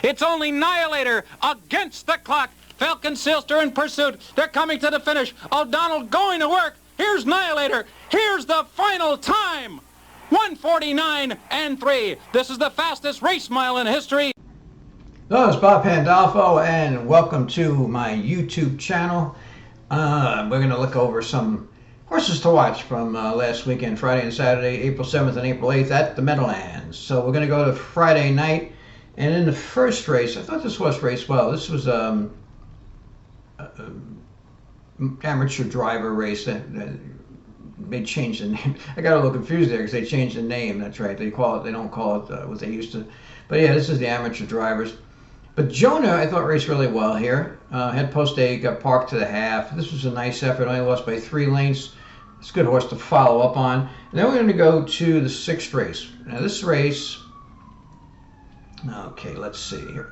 It's only Annihilator against the clock. Falcon Sailster in pursuit. They're coming to the finish. O'Donnell going to work. Here's Annihilator. Here's the final time. 1:49 and 3. This is the fastest race mile in history. Hello, it's Bob Pandolfo, and welcome to my YouTube channel. We're going to look over some horses to watch from last weekend, Friday and Saturday, April 7th and April 8th at the Meadowlands. So we're going to go to Friday night, and in the first race, I thought this horse raced well. This was amateur driver race that they changed the name. I got a little confused there because they changed the name. That's right. They don't call it what they used to. But yeah, this is the amateur drivers. But Jonah, I thought, raced really well here. Had post A, got parked to the half. This was a nice effort. Only lost by 3 lengths. It's a good horse to follow up on. And then we're going to go to the 6th race. Now this race, okay, let's see here.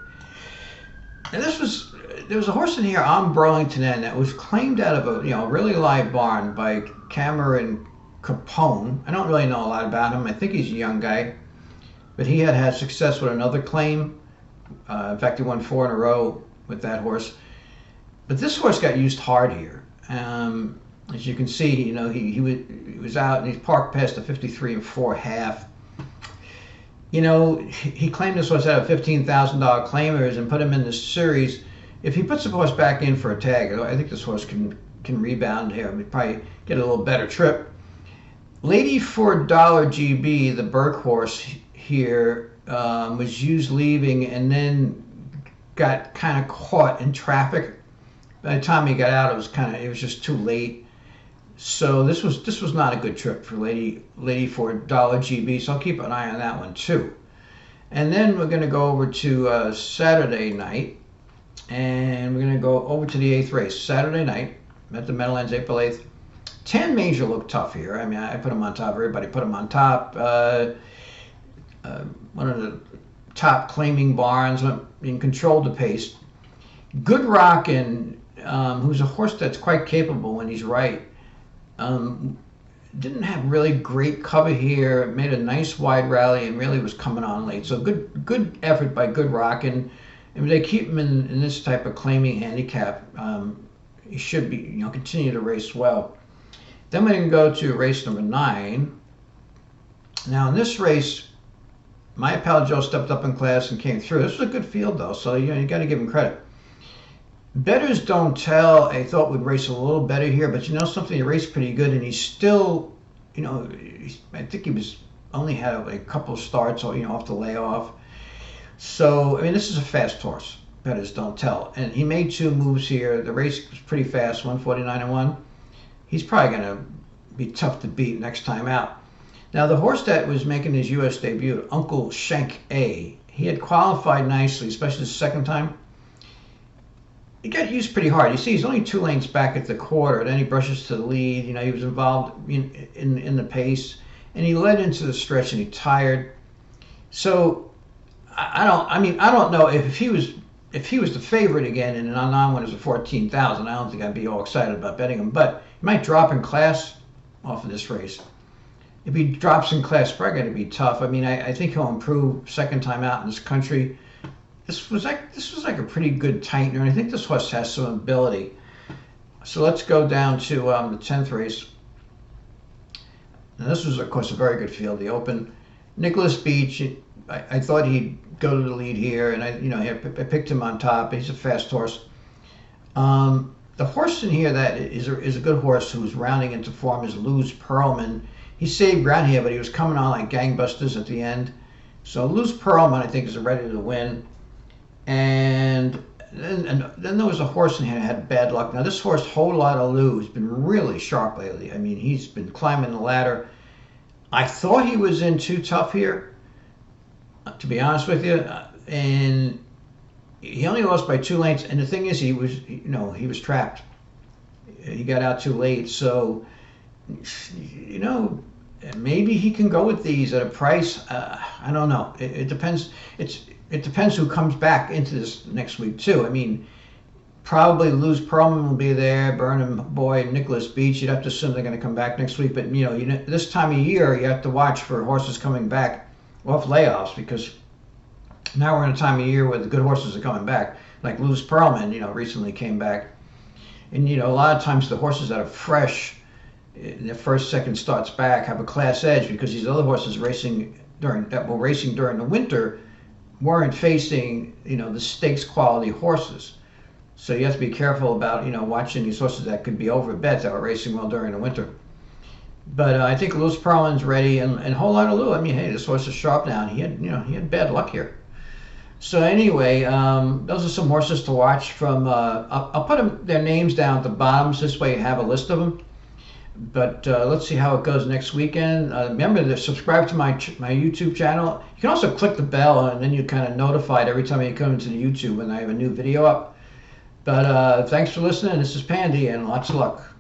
And there was a horse in here on Burlington End that was claimed out of a really live barn by Cameron Capone. I don't really know a lot about him. I think he's a young guy, but he had success with another claim. In fact, he won 4 in a row with that horse. But this horse got used hard here. As you can see, he was out and he's parked past the 53 and 4 half. He claimed this horse out of $15,000 claimers and put him in this series. If he puts the horse back in for a tag, I think this horse can rebound here. We'd probably get a little better trip. Ladyford $GB, the Burke horse here, was used leaving and then got kind of caught in traffic. By the time he got out, it was just too late. So this was not a good trip for Ladyford $GB. So I'll keep an eye on that one too. And then we're going to go over to Saturday night, and we're going to go over to the 8th race. Saturday night at the Meadowlands, April 8th. 10 Major looked tough here. I mean, I put him on top. Everybody put him on top. One of the top claiming barns controlled the pace. Good Rockin, who's a horse that's quite capable when he's right, didn't have really great cover here. Made a nice wide rally and really was coming on late. So good effort by Good Rockin. If they keep him in this type of claiming handicap, he should be continue to race well. Then we can go to race number 9. Now in this race, my pal Joe stepped up in class and came through. This was a good field though, so you got to give him credit. Bettors Donttell, I thought would race a little better here, but something, he raced pretty good, and he's still, I think he only had a couple of starts, off the layoff. So, I mean, this is a fast horse, Bettors Donttell, and he made 2 moves here. The race was pretty fast, 1:49 and 1. He's probably going to be tough to beat next time out. Now, the horse that was making his U.S. debut, Uncle Shank A, he had qualified nicely, especially the second time. He got used pretty hard. You see, he's only 2 lengths back at the quarter. Then he brushes to the lead. He was involved in the pace, and he led into the stretch, and he tired. So I don't know if he was the favorite again, and an non-one is a 14,000. I don't think I'd be all excited about betting him. But he might drop in class off of this race. If he drops in class, it's probably going to be tough. I mean, I think he'll improve second time out in this country. This was like a pretty good tightener, and I think this horse has some ability. So let's go down to the 10th race. Now this was, of course, a very good field. The Open. Nicholas Beach, I thought he'd go to the lead here, and I picked him on top. He's a fast horse. The horse in here that is a good horse who's rounding into form is Pearlman. He saved ground here, but he was coming on like gangbusters at the end. So Pearlman, I think, is ready to win. And then there was a horse in here that had bad luck. Now this horse, Whole Lotta has been really sharp lately. I mean, he's been climbing the ladder. I thought he was in too tough here, to be honest with you. And he only lost by 2 lengths. And the thing is, he was trapped. He got out too late. So, maybe he can go with these at a price. I don't know. It depends. It depends who comes back into this next week too. I mean, probably Pearlman will be there. Burnham Boy, Nicholas Beach. You'd have to assume they're going to come back next week. But this time of year, you have to watch for horses coming back off layoffs because Now we're in a time of year where the good horses are coming back. Like Louis Pearlman, recently came back. And, a lot of times the horses that are fresh, their first, second starts back, have a class edge because these other horses that were racing during the winter weren't facing, the stakes quality horses. So you have to be careful about, watching these horses that could be overbet that were racing well during the winter. But I think Louis Pearlman's ready, and a whole lot of Lou. I mean, hey, this horse is sharp now. He had bad luck here. So anyway, those are some horses to watch from. I'll put their names down at the bottom, so this way you have a list of them. But let's see how it goes next weekend. Remember to subscribe to my YouTube channel. You can also click the bell, and then you're kind of notified every time you come into the YouTube when I have a new video up. But thanks for listening. This is Pandy, and lots of luck.